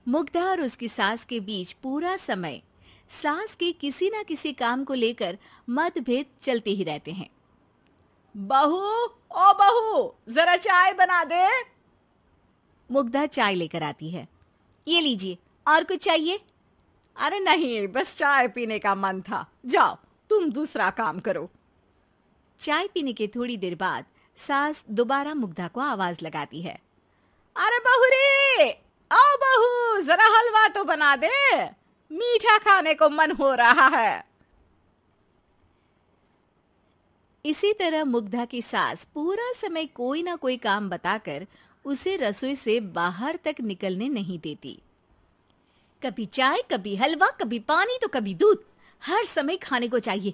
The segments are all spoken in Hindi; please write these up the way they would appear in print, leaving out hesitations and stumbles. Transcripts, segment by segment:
मुग्धा और उसकी सास के बीच पूरा समय सास के किसी ना किसी काम को लेकर मतभेद चलते ही रहते हैं। बहू, ओ बहू, जरा चाय बना दे। मुग्धा चाय लेकर आती है। ये लीजिए, और कुछ चाहिए? अरे नहीं, बस चाय पीने का मन था। जाओ, तुम दूसरा काम करो। चाय पीने के थोड़ी देर बाद सास दोबारा मुग्धा को आवाज लगाती है। अरे बहू रे, आओ बहू, जरा हलवा तो बना दे, मीठा खाने को मन हो रहा है। इसी तरह मुग्धा की सास पूरा समय कोई ना कोई काम बताकर उसे रसोई से बाहर तक निकलने नहीं देती। कभी चाय, कभी हलवा, कभी पानी तो कभी दूध, हर समय खाने को चाहिए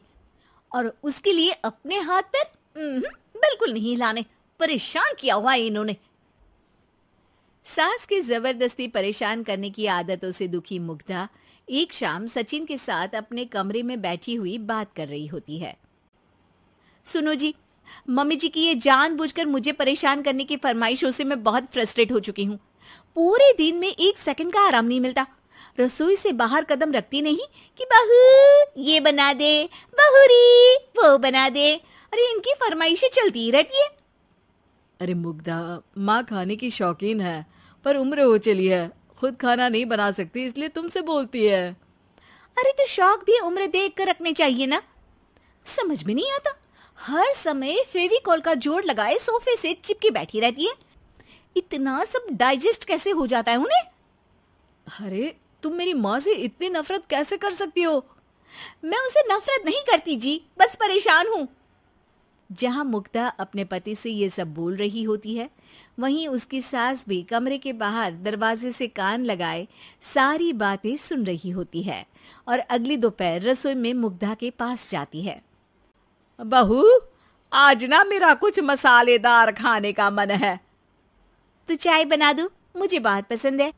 और उसके लिए अपने हाथ पर बिल्कुल नहीं हिलाने। परेशान किया हुआ है इन्होंने। सास की जबरदस्ती परेशान करने की आदतों से दुखी मुग्धा एक शाम सचिन के साथ अपने कमरे में बैठी हुई बात कर रही होती है। सुनो जी, मम्मी जी की ये जानबूझकर मुझे परेशान करने की फरमाइशों से मैं बहुत फ्रस्ट्रेट हो चुकी हूँ। पूरे दिन में एक सेकंड का आराम नहीं मिलता। रसोई से बाहर कदम रखती नहीं कि बहू ये बना दे, बहुरी वो बना दे। अरे इनकी फरमाइशें चलती ही रहती है। अरे मुग्धा, माँ खाने की शौकीन है, पर उम्र हो चली है, खुद खाना नहीं बना सकती, इसलिए तुमसे बोलती है। अरे तो शौक भी उम्र देख कर रखने चाहिए ना। समझ में नहीं आता, हर समय फेविकॉल का जोड़ लगाए सोफे से चिपकी बैठी रहती है। इतना सब डाइजेस्ट कैसे हो जाता है उन्हें? अरे तुम मेरी माँ से इतनी नफरत कैसे कर सकती हो? मैं उसे नफरत नहीं करती जी, बस परेशान हूँ। जहां मुग्धा अपने पति से ये सब बोल रही होती है, वहीं उसकी सास भी कमरे के बाहर दरवाजे से कान लगाए सारी बातें सुन रही होती है और अगली दोपहर रसोई में मुग्धा के पास जाती है। बहू, आज ना मेरा कुछ मसालेदार खाने का मन है। तो चाय बना दूं? मुझे बहुत पसंद है।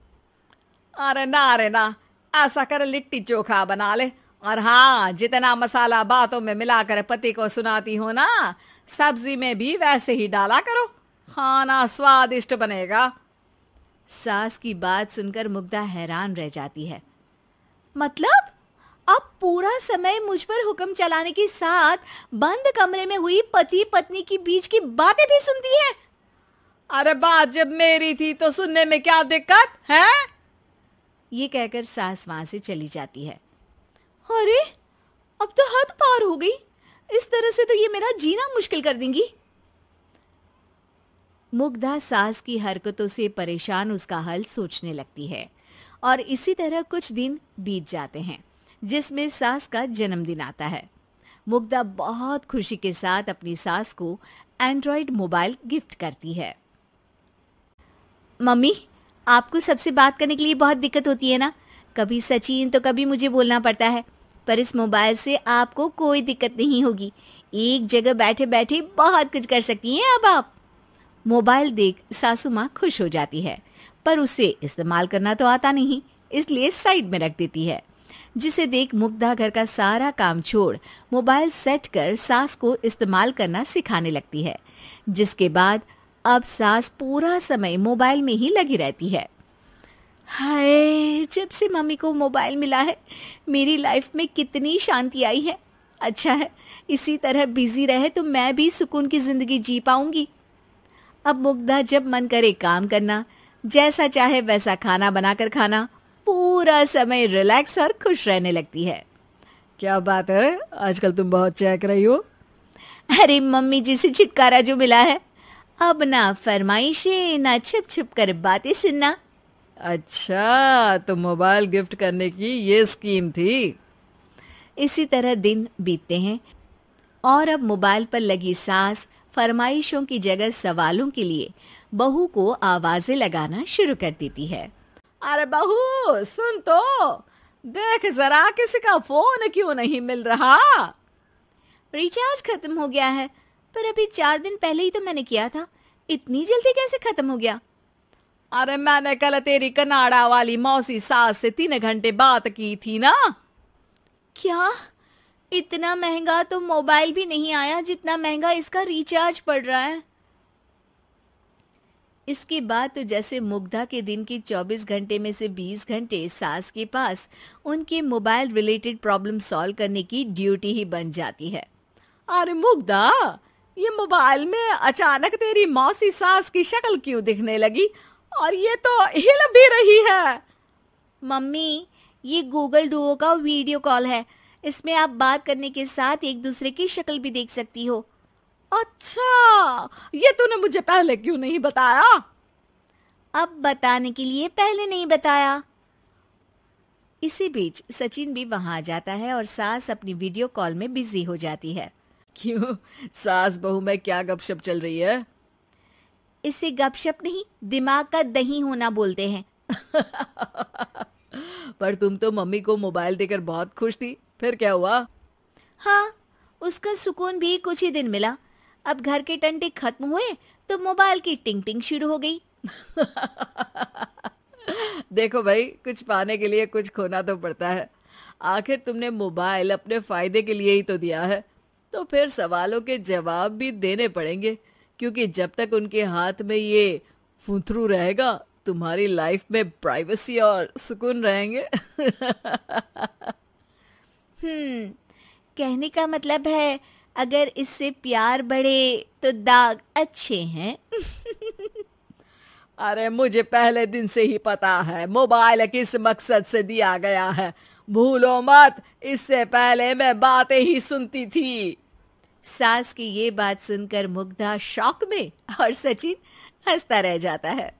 अरे ना, ऐसा कर लिट्टी चोखा बना ले। और हाँ, जितना मसाला बातों में मिलाकर पति को सुनाती हो ना, सब्जी में भी वैसे ही डाला करो, खाना स्वादिष्ट बनेगा। सास की बात सुनकर मुग्धा हैरान रह जाती है। मतलब अब पूरा समय मुझ पर हुक्म चलाने के साथ बंद कमरे में हुई पति पत्नी की बीच की बातें भी सुनती है? अरे बात जब मेरी थी तो सुनने में क्या दिक्कत है? ये कहकर सास वहां से चली जाती है। अरे अब तो हद पार हो गई, इस तरह से तो ये मेरा जीना मुश्किल कर देंगी। मुग्धा सास की हरकतों से परेशान उसका हल सोचने लगती है और इसी तरह कुछ दिन बीत जाते हैं, जिसमें सास का जन्मदिन आता है। मुग्धा बहुत खुशी के साथ अपनी सास को एंड्रॉइड मोबाइल गिफ्ट करती है। मम्मी, आपको सबसे बात करने के लिए बहुत दिक्कत होती है ना, कभी सचिन तो कभी मुझे बोलना पड़ता है, पर इस मोबाइल से आपको कोई दिक्कत नहीं होगी। एक जगह बैठे बैठे बहुत कुछ कर सकती हैं अब आप। मोबाइल देख सासू माँ खुश हो जाती है, पर उसे इस्तेमाल करना तो आता नहीं, इसलिए साइड में रख देती है। जिसे देख मुग्धा घर का सारा काम छोड़ मोबाइल सेट कर सास को इस्तेमाल करना सिखाने लगती है, जिसके बाद अब सास पूरा समय मोबाइल में ही लगी रहती है। हाय, जब से मम्मी को मोबाइल मिला है मेरी लाइफ में कितनी शांति आई है। अच्छा है, इसी तरह बिजी रहे तो मैं भी सुकून की जिंदगी जी पाऊंगी। अब मुग्धा जब मन करे काम करना, जैसा चाहे वैसा खाना बनाकर खाना, पूरा समय रिलैक्स और खुश रहने लगती है। क्या बात है, आजकल तुम बहुत चहक रही हो। अरे मम्मी जी से छुटकारा जो मिला है, अब ना फरमाइशें ना छुप छुप कर बातें सुनना। अच्छा, तो मोबाइल गिफ्ट करने की ये स्कीम थी। इसी तरह दिन बीतते हैं और अब मोबाइल पर लगी सास फरमाइशों की जगह सवालों के लिए बहू को आवाजें लगाना शुरू कर देती है। अरे बहू सुन तो, देख जरा किसी का फोन क्यों नहीं मिल रहा? रिचार्ज खत्म हो गया है, पर अभी 4 दिन पहले ही तो मैंने किया था, इतनी जल्दी कैसे खत्म हो गया? अरे मैंने कल तेरी कनाडा वाली मौसी सास से 3 घंटे बात की थी ना। क्या? इतना महंगा तो मोबाइल भी नहीं आया जितना महंगा इसका रिचार्ज पड़ रहा है। इसके बाद तो जैसे मुग्धा के दिन के 24 घंटे में से 20 घंटे सास के पास उनके मोबाइल रिलेटेड प्रॉब्लम सॉल्व करने की ड्यूटी ही बन जाती है। अरे मुग्धा, ये मोबाइल में अचानक तेरी मौसी सास की शक्ल क्यों दिखने लगी? और ये तो हिल भी रही है। मम्मी, ये गूगल डुओ का वीडियो कॉल है। इसमें आप बात करने के साथ एक दूसरे की शक्ल भी देख सकती हो। अच्छा, ये तूने मुझे पहले क्यों नहीं बताया? अब बताने के लिए पहले नहीं बताया। इसी बीच सचिन भी वहां आ जाता है और सास अपनी वीडियो कॉल में बिजी हो जाती है। क्यों, सास बहू में क्या गपशप चल रही है? इसे गपशप नहीं, दिमाग का दही होना बोलते हैं। पर तुम तो मम्मी को मोबाइल देकर बहुत खुश थी, फिर क्या हुआ? हाँ, उसका सुकून भी कुछ ही दिन मिला। अब घर के टंटे खत्म हुए तो मोबाइल की टिंग टिंग शुरू हो गई। देखो भाई, कुछ पाने के लिए कुछ खोना तो पड़ता है। आखिर तुमने मोबाइल अपने फायदे के लिए ही तो दिया है, तो फिर सवालों के जवाब भी देने पड़ेंगे, क्योंकि जब तक उनके हाथ में ये फुंथरू रहेगा, तुम्हारी लाइफ में प्राइवेसी और सुकून रहेंगे। कहने का मतलब है अगर इससे प्यार बढ़े तो दाग अच्छे हैं। अरे मुझे पहले दिन से ही पता है मोबाइल किस मकसद से दिया गया है। भूलो मत, इससे पहले मैं बातें ही सुनती थी। सास की ये बात सुनकर मुग्धा शॉक में और सचिन हंसता रह जाता है।